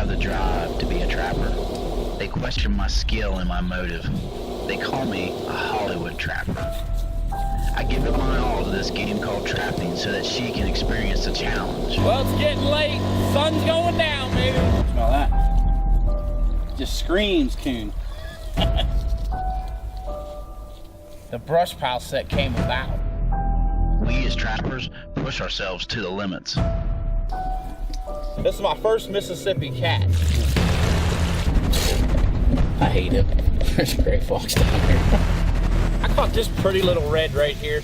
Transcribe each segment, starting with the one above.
have the drive to be a trapper. They question my skill and my motive. They call me a Hollywood trapper. I give it my all to this game called trapping so that she can experience the challenge. Well, it's getting late. Sun's going down, baby. Smell that? Just screams coon. The brush pile set came about. We as trappers push ourselves to the limits. This is my first Mississippi cat. I hate it. There's a gray fox down here. I caught this pretty little red right here.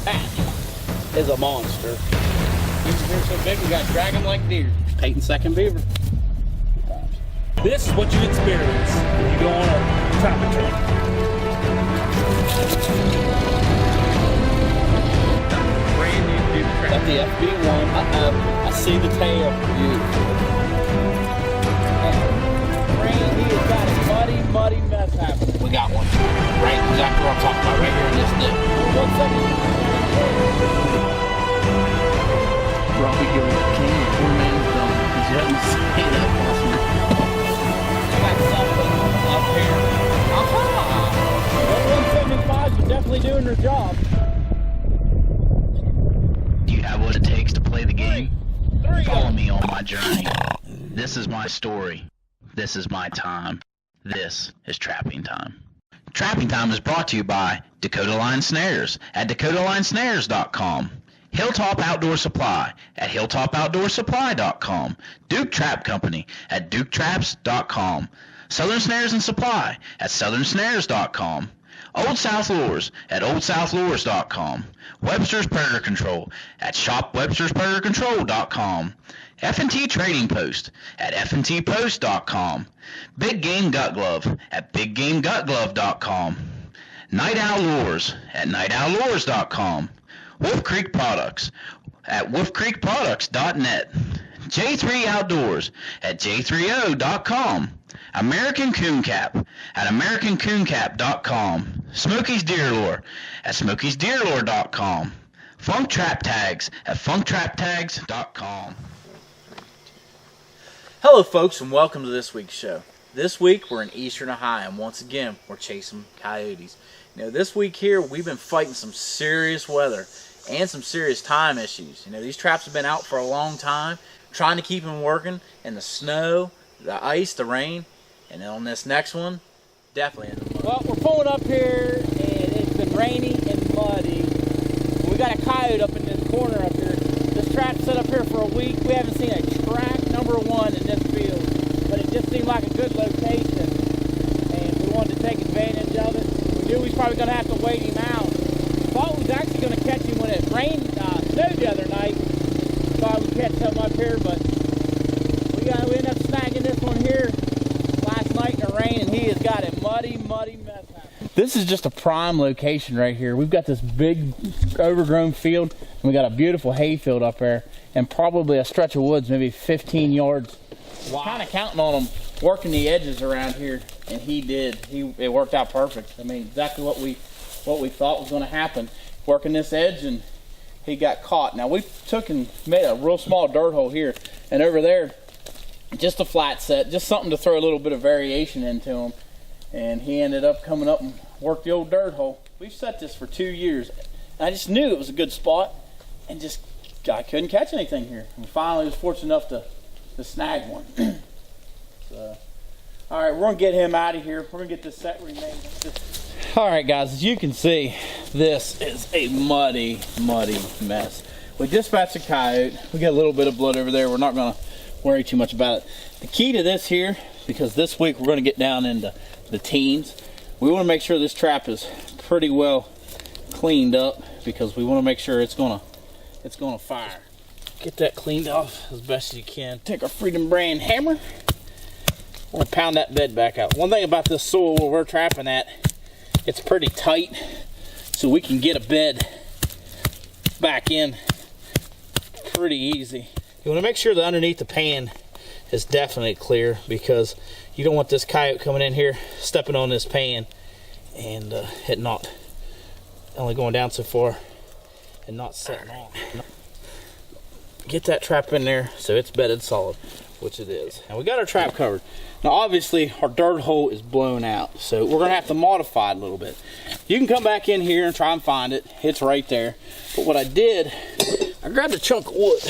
That is a monster. He's here so big we got to drag him like deer. Peyton's second beaver. This is what you experience when you go on a trapping trip. Brand new beaver trap. Got the FB1. I see the tail. He has got a muddy mess happening. We got one. Right exactly what I'm talking about. Right here in this dip. 1 second. Robby, Gilbert, King, poor man's done. Because you haven't seen that possible. I got something up here. Aha! 175s are definitely doing their job. Do you have what it takes to play the game? Follow me on my journey. This is my story. This is my time. This is trapping time. Trapping time is brought to you by Dakota Line Snares at DakotaLineSnares.com. Hilltop Outdoor Supply at HilltopOutdoorSupply.com. Duke Trap Company at DukeTraps.com. Southern Snares and Supply at SouthernSnares.com. Old South Lures at OldSouthLures.com. Webster's Predator Control at ShopWebster'sPredatorControl.com. F&T Trading Post at FNTPost.com. Big Game Gut Glove at BigGameGutGlove.com. Night Owl Lures at NightOwlLures.com. Wolf Creek Products at WolfCreekProducts.net. J3 Outdoors at J3O.com. American Coon Cap at AmericanCoonCap.com. SMOKEY'S Deer Lure at SMOKEY'sDeerLure.com. Funk Trap Tags at FunkTrapTags.com. Hello folks and welcome to this week's show. This week we're in eastern Ohio and once again we're chasing coyotes. You know, this week here we've been fighting some serious weather and some serious time issues. You know, these traps have been out for a long time, trying to keep them working in the snow, the ice, the rain, and then on this next one, definitely in the mud. Well, we're pulling up here and it's been rainy and muddy. We got a coyote up in this corner up here. This trap's set up here for a week. We haven't seen a track number one in this field, but it just seemed like a good location and we wanted to take advantage of it. We knew we was probably going to have to wait him out. Thought we was actually going to catch him when it rained, snowed the other night. Thought we'd catch something up here, but we ended up snagging this one here last night in the rain, and he has got a muddy mess happening. This is just a prime location right here. We've got this big overgrown field, and we got a beautiful hay field up there, and probably a stretch of woods, maybe 15 yards. Wow. Kind of counting on him working the edges around here, and he did. It worked out perfect. I mean, exactly what we thought was going to happen. Working this edge, and he got caught. Now we took and made a real small dirt hole here, and over there, just a flat set, just something to throw a little bit of variation into him. And he ended up coming up and worked the old dirt hole. We've set this for 2 years. And I just knew it was a good spot, and just I couldn't catch anything here. And finally was fortunate enough to snag one. So, all right, we're gonna get him out of here. We're gonna get this set remade. All right, guys, as you can see, this is a muddy mess. We dispatched a coyote. We got a little bit of blood over there. We're not gonna worry too much about it. The key to this here, because this week we're going to get down into the teens, we want to make sure this trap is pretty well cleaned up because we want to make sure it's gonna fire. Get that cleaned off as best as you can. Take our Freedom brand hammer. We're gonna pound that bed back out. One thing about this soil where we're trapping at, it's pretty tight, so we can get a bed back in pretty easy. You want to make sure that underneath the pan is definitely clear because you don't want this coyote coming in here, stepping on this pan, and it not only going down so far and not setting off. get that trap in there so it's bedded solid, which it is. And we got our trap covered. Now obviously our dirt hole is blown out, so we're gonna have to modify it a little bit. You can come back in here and try and find it. It's right there. But what I did, I grabbed a chunk of wood.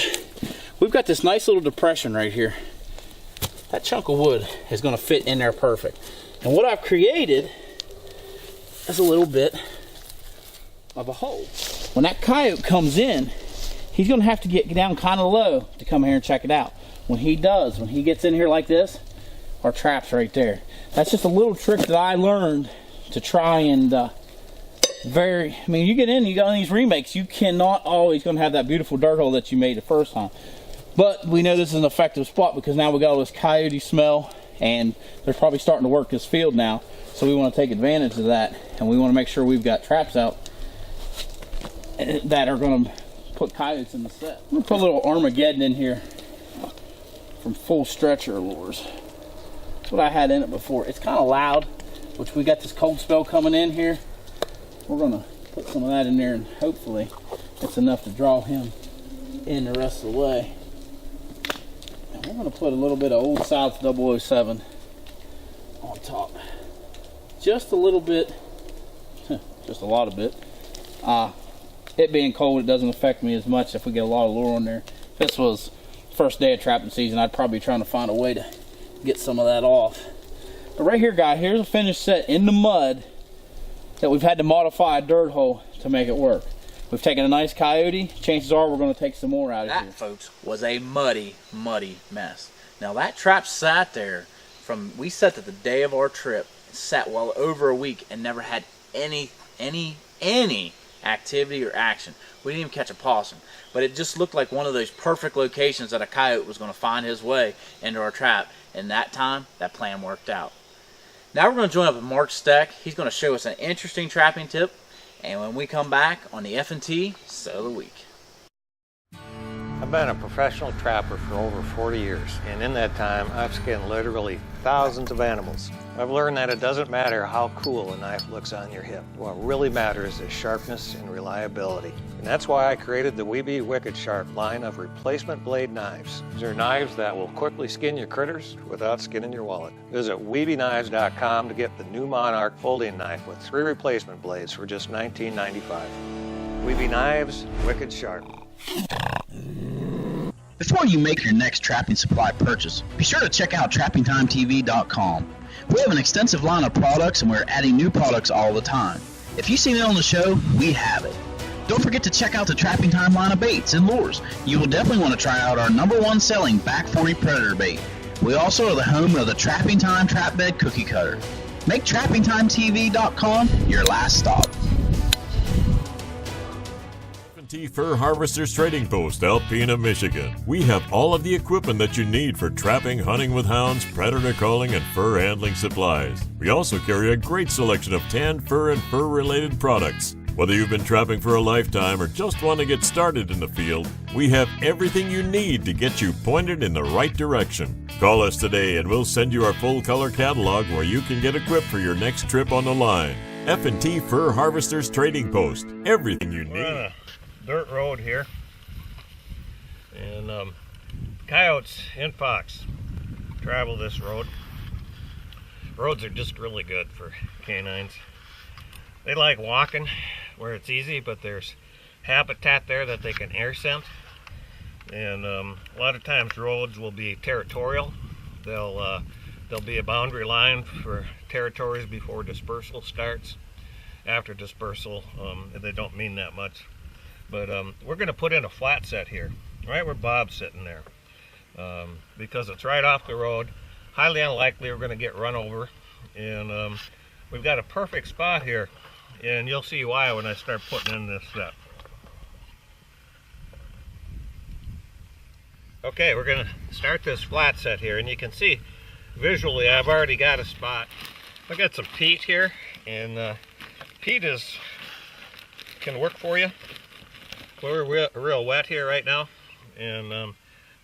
We've got this nice little depression right here. That chunk of wood is gonna fit in there perfect. And what I've created is a little bit of a hole. When that coyote comes in, he's gonna have to get down kind of low to come here and check it out. When he does, when he gets in here like this, our trap's right there. That's just a little trick that I learned to try and I mean, you get in, you got these remakes, you cannot always gonna have that beautiful dirt hole that you made the first time. But we know this is an effective spot because now we got all this coyote smell, and they're probably starting to work this field now. So we want to take advantage of that, and we want to make sure we've got traps out that are going to put coyotes in the set. I'm going to put a little Armageddon in here from Full Stretcher Lures. That's what I had in it before. It's kind of loud, which we got this cold spell coming in here. We're going to put some of that in there, and hopefully it's enough to draw him in the rest of the way. And we're going to put a little bit of Old South 007 on top. Just a little bit, just a lot of it. It being cold, it doesn't affect me as much if we get a lot of lure on there. If this was first day of trapping season, I'd probably be trying to find a way to get some of that off. But right here, guys, here's a finished set in the mud that we've had to modify a dirt hole to make it work. We've taken a nice coyote. Chances are we're going to take some more out of here. That, folks, was a muddy, muddy mess. Now that trap sat there we set it the day of our trip, sat well over a week and never had any activity or action. We didn't even catch a possum, but it just looked like one of those perfect locations that a coyote was going to find his way into our trap, and that time that plan worked out. Now we're going to join up with Mark Steck. He's going to show us an interesting trapping tip, and when we come back on the F&T So of the Week. I've been a professional trapper for over 40 years, and in that time I've skinned literally thousands of animals. I've learned that it doesn't matter how cool a knife looks on your hip. What really matters is sharpness and reliability. And that's why I created the Weeby Wicked Sharp line of replacement blade knives. These are knives that will quickly skin your critters without skinning your wallet. Visit WeebyKnives.com to get the new Monarch folding knife with 3 replacement blades for just $19.95. Weeby Knives, Wicked Sharp. Before you make your next trapping supply purchase, be sure to check out TrappingTimeTV.com. We have an extensive line of products, and we're adding new products all the time. If you've seen it on the show, we have it. Don't forget to check out the Trapping Time line of baits and lures. You will definitely want to try out our #1 selling Back 40 Predator bait. We also are the home of the Trapping Time Trap Bed Cookie Cutter. Make TrappingTimeTV.com your last stop. Fur Harvesters Trading Post, Alpena, Michigan. We have all of the equipment that you need for trapping, hunting with hounds, predator calling, and fur handling supplies. We also carry a great selection of tanned fur and fur-related products. Whether you've been trapping for a lifetime or just want to get started in the field, we have everything you need to get you pointed in the right direction. Call us today and we'll send you our full color catalog where you can get equipped for your next trip on the line. F&T Fur Harvesters Trading Post. Everything you need. Dirt road here, and coyotes and fox travel this road. Roads are just really good for canines. They like walking where it's easy, but there's habitat there that they can air scent, and a lot of times roads will be territorial. There'll be a boundary line for territories before dispersal starts. After dispersal, they don't mean that much. But we're going to put in a flat set here, right where Bob's sitting there, because it's right off the road. Highly unlikely we're going to get run over, and we've got a perfect spot here, and you'll see why when I start putting in this set. Okay, we're going to start this flat set here, and you can see visually I've already got a spot. I've got some peat here, and peat can work for you. We're real wet here right now, and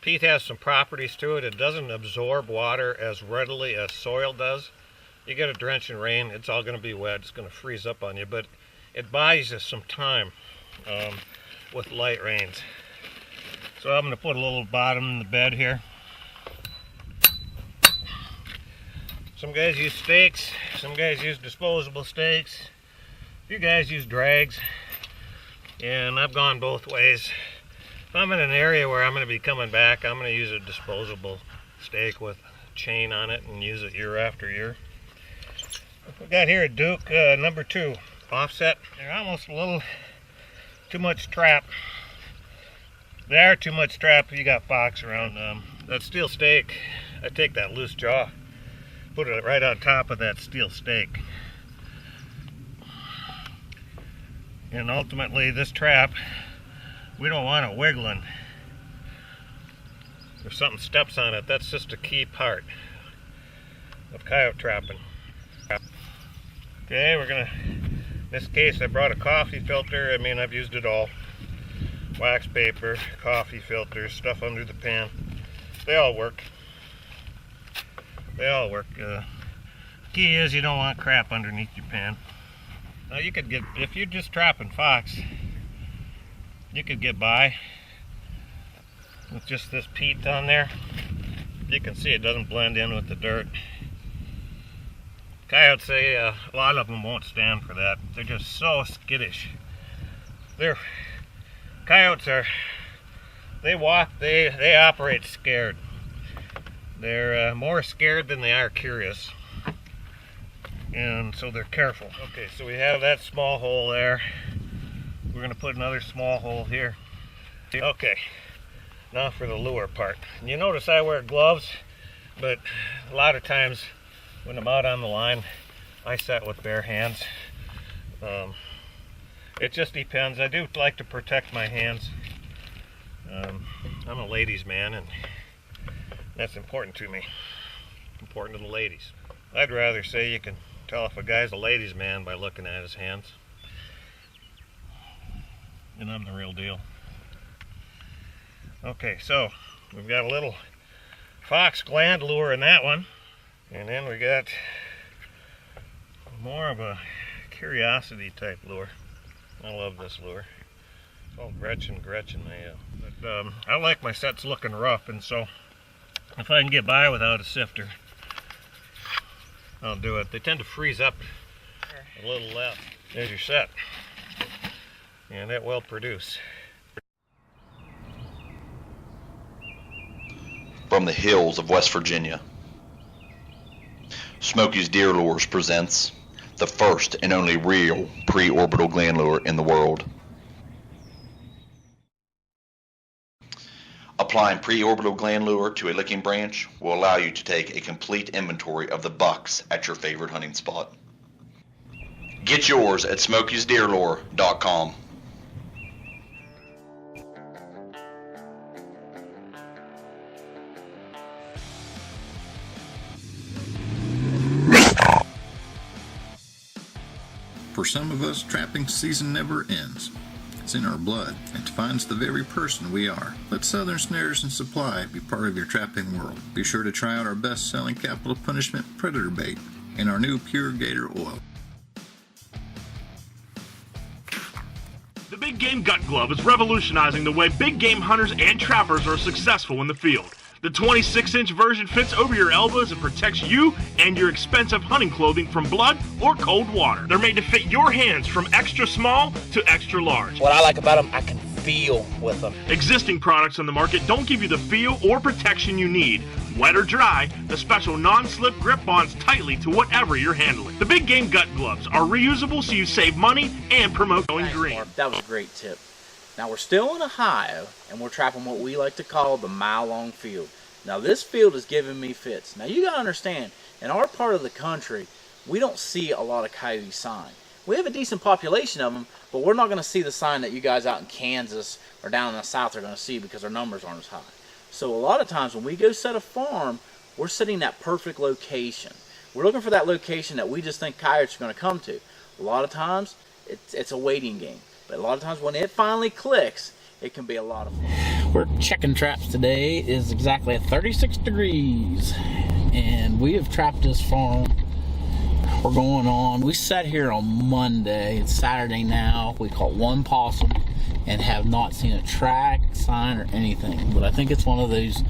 peat has some properties to it. It doesn't absorb water as readily as soil does. You get a drench in rain, it's all going to be wet. It's going to freeze up on you, but it buys us some time with light rains. So I'm going to put a little bottom in the bed here. Some guys use stakes, some guys use disposable stakes, a few guys use drags, and I've gone both ways. If I'm in an area where I'm going to be coming back, I'm going to use a disposable stake with a chain on it and use it year after year. We got here a Duke number 2 offset. They're almost a little too much trap. They are too much trap if you got fox around. That steel stake, I take that loose jaw, put it right on top of that steel stake. And ultimately this trap, we don't want it wiggling. If something steps on it, that's just a key part of coyote trapping. Okay, we're gonna, in this case I brought a coffee filter. I mean, I've used it all. Wax paper, coffee filters, stuff under the pan. They all work. They all work. Key is you don't want crap underneath your pan. Now you could get, if you're just trapping fox, you could get by with just this peat on there. You can see it doesn't blend in with the dirt. Coyotes say a lot of them won't stand for that. They're just so skittish. Coyotes are, they operate scared. They're more scared than they are curious. And so they're careful. Okay, so we have that small hole there. We're gonna put another small hole here. Okay, now for the lure part. And you notice I wear gloves, but a lot of times when I'm out on the line, I set with bare hands. It just depends. I do like to protect my hands. I'm a ladies' man, and that's important to me. Important to the ladies. I'd rather say you can tell if a guy's a ladies' man by looking at his hands. And I'm the real deal. Okay, so we've got a little fox gland lure in that one. And then we got more of a curiosity type lure. I love this lure. It's called Gretchen. But I like my sets looking rough, and so if I can get by without a sifter, I'll do it. They tend to freeze up a little less. There's your set. And it will produce. From the hills of West Virginia, Smokey's Deer Lures presents the first and only real pre-orbital gland lure in the world. Applying pre-orbital gland lure to a licking branch will allow you to take a complete inventory of the bucks at your favorite hunting spot. Get yours at SMOKEY'sDeerLure.com. For some of us, trapping season never ends. It's in our blood. It defines the very person we are. Let Southern Snares and Supply be part of your trapping world. Be sure to try out our best-selling capital punishment predator bait and our new Pure Gator oil. The Big Game Gut Glove is revolutionizing the way big game hunters and trappers are successful in the field. The 26-inch version fits over your elbows and protects you and your expensive hunting clothing from blood or cold water. They're made to fit your hands from extra small to extra large. What I like about them, I can feel with them. Existing products on the market don't give you the feel or protection you need. Wet or dry, the special non-slip grip bonds tightly to whatever you're handling. The Big Game Gut Gloves are reusable so you save money and promote going green. Mark, that was a great tip. Now we're still in Ohio, and we're trapping what we like to call the mile-long field. Now this field is giving me fits. Now you gotta understand, in our part of the country, we don't see a lot of coyote sign. We have a decent population of them, but we're not gonna see the sign that you guys out in Kansas or down in the south are gonna see because our numbers aren't as high. So a lot of times when we go set a farm, we're setting that perfect location. We're looking for that location that we just think coyotes are gonna come to. A lot of times, it's a waiting game. But a lot of times when it finally clicks, it can be a lot of fun. We're checking traps today. It is exactly at 36 degrees. And we have trapped this farm. We're going on. We sat here on Monday. It's Saturday now. We caught one possum. and have not seen a track, sign, or anything. But I think it's one of those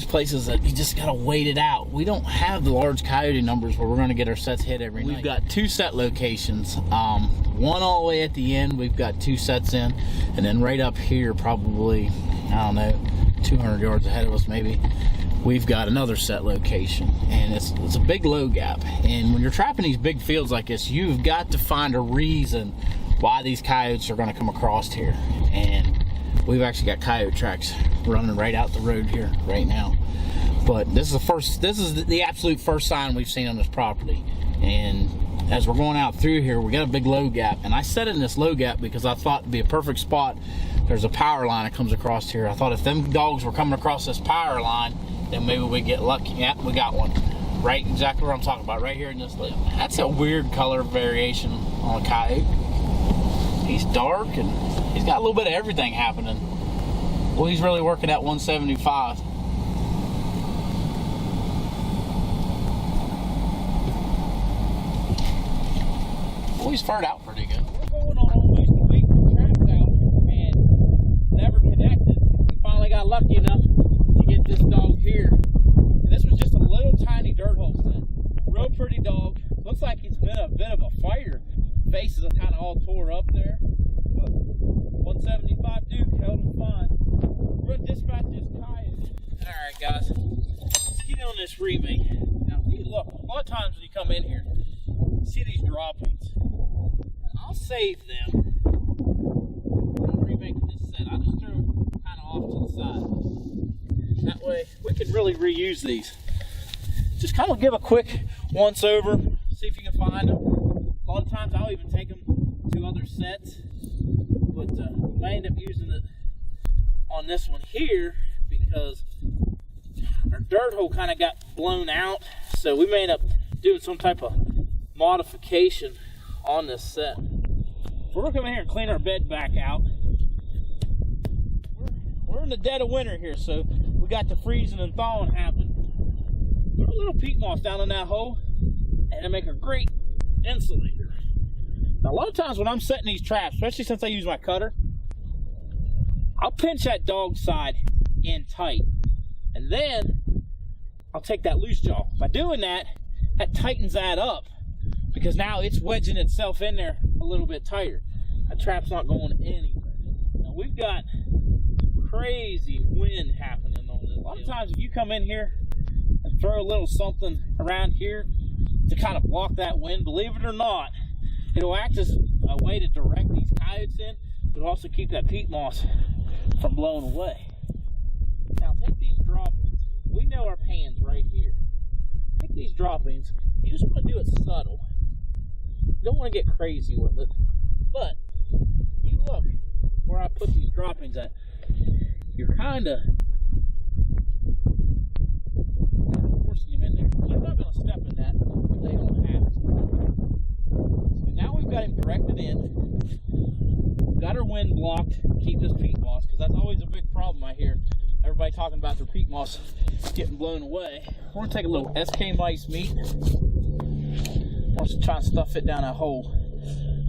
places that you just gotta wait it out. We don't have the large coyote numbers where we're gonna get our sets hit every night. We've got 2 set locations. One all the way at the end, we've got 2 sets in, and then right up here, probably, I don't know, 200 yards ahead of us maybe, we've got another set location. And it's a big low gap. And when you're trapping these big fields like this, you've got to find a reason why these coyotes are going to come across here. And we've actually got coyote tracks running right out the road here right now. But this is the absolute first sign we've seen on this property. And as we're going out through here, we got a big low gap. And I set it in this low gap because I thought it'd be a perfect spot. There's a power line that comes across here. I thought if them dogs were coming across this power line, then maybe we get lucky. Yeah, we got one. Right, exactly what I'm talking about, right here in this lip. That's a weird color variation on a coyote. He's dark and he's got a little bit of everything happening. Well, he's really working at 175. Well, he's furred out pretty good. We're going on almost a week of tracks out and never connected. We finally got lucky enough to get this dog here. And this was just a little tiny dirt hole set. Real pretty dog. Looks like he's been a bit of a fighter. Faces are kind of all tore up there. But 175 Duke held him fine. We're going to dispatch this coyote. Alright guys, let's get on this remake. Now you look, a lot of times when you come in here, you see these droppings. I'll save them. I'm remaking this set. I just threw them kind of off to the side. That way we can really reuse these. Just kind of give a quick once over, see if you can find them. A lot of times I'll even take them to other sets, but I end up using it on this one here because our dirt hole kind of got blown out, so we may end up doing some type of modification on this set. So we're gonna come in here and clean our bed back out. We're in the dead of winter here, so we got the freezing and thawing happening. Put a little peat moss down in that hole, and it'll make a great insulator. Now, a lot of times when I'm setting these traps, especially since I use my cutter, I'll pinch that dog side in tight, and then I'll take that loose jaw. By doing that, that tightens that up because now it's wedging itself in there a little bit tighter. That trap's not going anywhere. Now, we've got crazy wind happening on this. A lot of times if you come in here and throw a little something around here to kind of block that wind, believe it or not, it'll act as a way to direct these coyotes in, but also keep that peat moss from blowing away. Now take these droppings. We know our pans right here. Take these droppings. You just want to do it subtle. You don't want to get crazy with it. But you look where I put these droppings at. You're kind of forcing him in there. They're not going to step in that. They don't have to. So now we've got him directed in. We've got our wind blocked. Keep this peat moss, because that's always a big problem I hear. Everybody talking about their peat moss getting blown away. We're going to take a little SK mice meat. We're just trying to stuff it down that hole.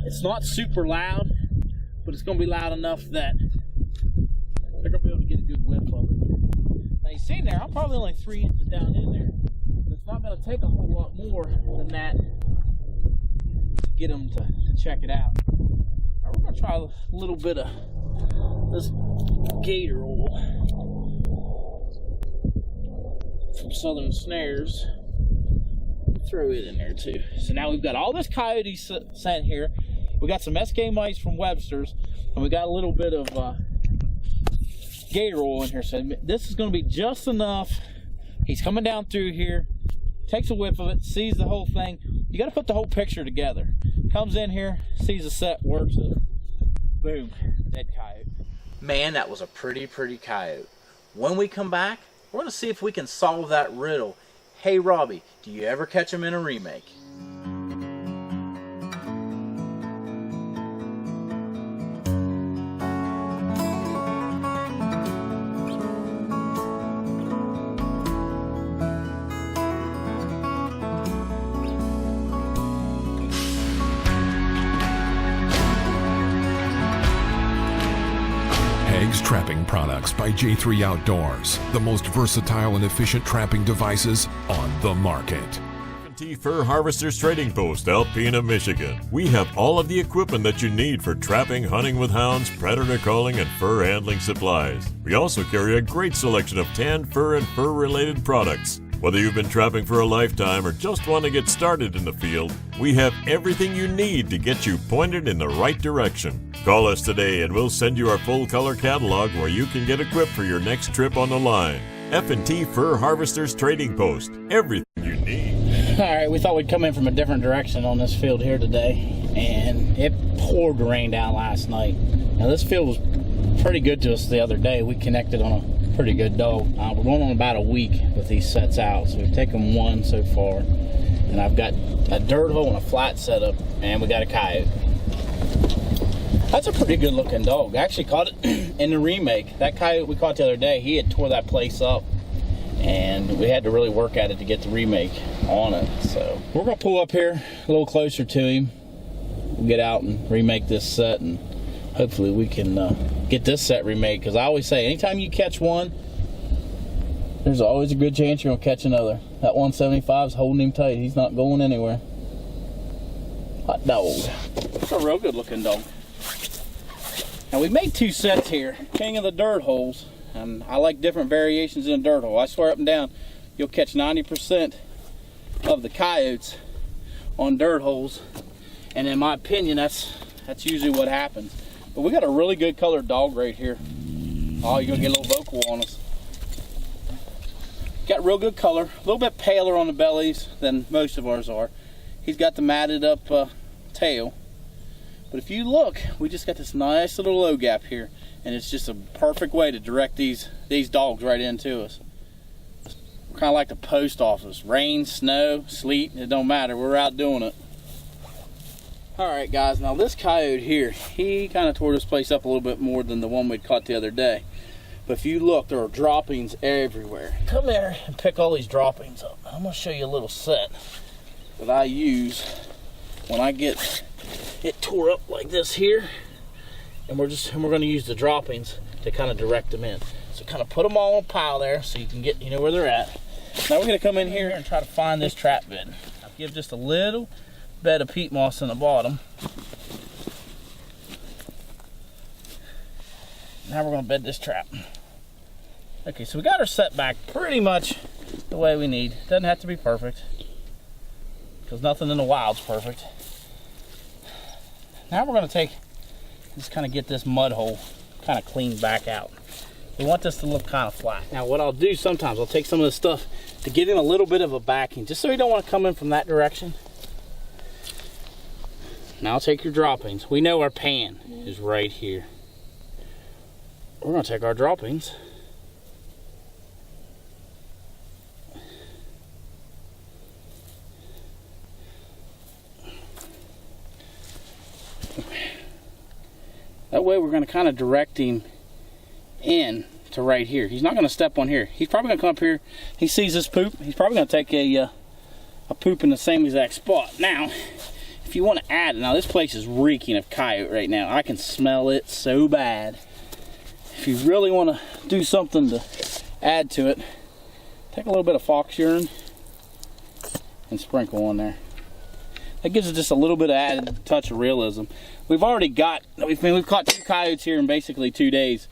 It's not super loud, but it's going to be loud enough that they're going to be able to get a good whiff of it. Now you see there, I'm probably only 3 inches down in there. But it's not going to take a whole lot more than that to get them to check it out. Now we're going to try a little bit of this gator oil from Southern Snares. Throw it in there too. So now we've got all this coyote scent here. We got some SK mice from Webster's, and we got a little bit of gator oil in here. So this is going to be just enough. He's coming down through here, takes a whiff of it, sees the whole thing. You got to put the whole picture together. Comes in here, sees the set, works it. Boom, dead coyote. Man, that was a pretty coyote. When we come back, we're going to see if we can solve that riddle. Hey Robby, do you ever catch them in a remake? SMOKEY'S trapping products by J3 Outdoors, the most versatile and efficient trapping devices on the market. Fur Harvesters Trading Post, Alpena, Michigan. We have all of the equipment that you need for trapping, hunting with hounds, predator calling, and fur handling supplies. We also carry a great selection of tanned fur and fur-related products. Whether you've been trapping for a lifetime or just want to get started in the field, we have everything you need to get you pointed in the right direction. Call us today and we'll send you our full-color catalog where you can get equipped for your next trip on the line. F&T Fur Harvesters Trading Post. Everything you need. Alright, we thought we'd come in from a different direction on this field here today, and it poured rain down last night. Now this field was pretty good to us the other day. We connected on a pretty good dog. We're going on about a week with these sets out, so we've taken one so far, and I've got a dirt hole and a flat setup, and we got a coyote. That's a pretty good looking dog. I actually caught it in the remake. That coyote we caught the other day, he had tore that place up, and we had to really work at it to get the remake on it. So we're gonna pull up here a little closer to him. We'll get out and remake this set, and hopefully we can get this set remade, because I always say anytime you catch one, there's always a good chance you're gonna catch another. That 175 is holding him tight. He's not going anywhere. Hot dog. It's a real good looking dog. Now we made two sets here, king of the dirt holes. And I like different variations in a dirt hole. I swear up and down, you'll catch 90% of the coyotes on dirt holes. And in my opinion, that's usually what happens. But we got a really good colored dog right here. Oh, you're gonna get a little vocal on us. Got real good color, a little bit paler on the bellies than most of ours are. He's got the matted up tail. But if you look, we just got this nice little low gap here. And it's just a perfect way to direct these dogs right into us. We're kind of like the post office. Rain, snow, sleet, it don't matter. We're out doing it. Alright guys, now this coyote here, he kind of tore this place up a little bit more than the one we'd caught the other day. But if you look, there are droppings everywhere. Come here and pick all these droppings up. I'm going to show you a little set that I use when I get it tore up like this here. And we're going to use the droppings to kind of direct them in. So kind of put them all in a pile there so you can get, you know where they're at. Now we're going to come in here and try to find this trap bed. I'll give just a little bed of peat moss in the bottom. Now we're going to bed this trap. Okay, so we got her set back pretty much the way we need. Doesn't have to be perfect, because nothing in the wild's perfect. Now we're going to just kind of get this mud hole kind of cleaned back out. We want this to look kind of flat. Now what I'll do sometimes, I'll take some of this stuff to give him a little bit of a backing, just so he don't want to come in from that direction. Now I'll take your droppings. We know our pan is right here. We're going to take our droppings . That way we're going to kind of direct him in to right here. He's not going to step on here. He's probably going to come up here. He sees this poop. He's probably going to take a poop in the same exact spot. Now, if you want to add it, now this place is reeking of coyote right now. I can smell it so bad. If you really want to do something to add to it, take a little bit of fox urine and sprinkle on there. That gives it just a little bit of added touch of realism. We've caught 2 coyotes here in basically 2 days.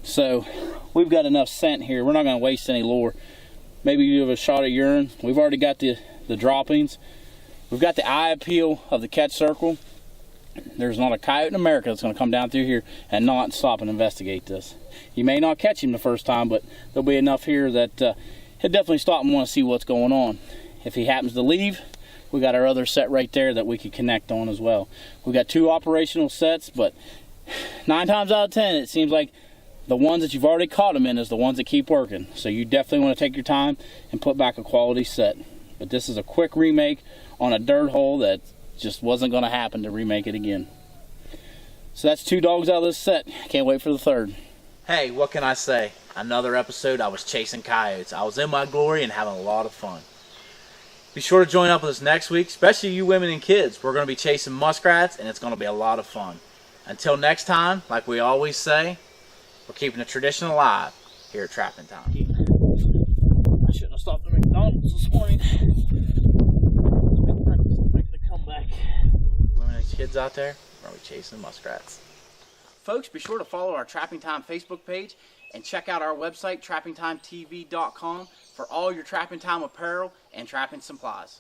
So we've got enough scent here. We're not going to waste any lure. Maybe give a shot of urine. We've already got the droppings. We've got the eye appeal of the catch circle. There's not a coyote in America that's going to come down through here and not stop and investigate this. You may not catch him the first time, but there'll be enough here that he'll definitely stop and want to see what's going on. If he happens to leave, we got our other set right there that we could connect on as well. We got 2 operational sets, but 9 times out of 10, it seems like the ones that you've already caught them in is the ones that keep working. So you definitely want to take your time and put back a quality set. But this is a quick remake on a dirt hole that just wasn't going to happen to remake it again. So that's 2 dogs out of this set. Can't wait for the 3rd. Hey, what can I say? Another episode, I was chasing coyotes. I was in my glory and having a lot of fun. Be sure to join up with us next week, especially you women and kids. We're going to be chasing muskrats, and it's going to be a lot of fun. Until next time, like we always say, We're keeping the tradition alive here at Trapping Time. I shouldn't have stopped at McDonald's this morning. Making a comeback. Women and kids out there, we're going to be chasing muskrats. Folks, be sure to follow our Trapping Time Facebook page and check out our website, trappingtimetv.com, for all your Trapping Time apparel and trapping supplies.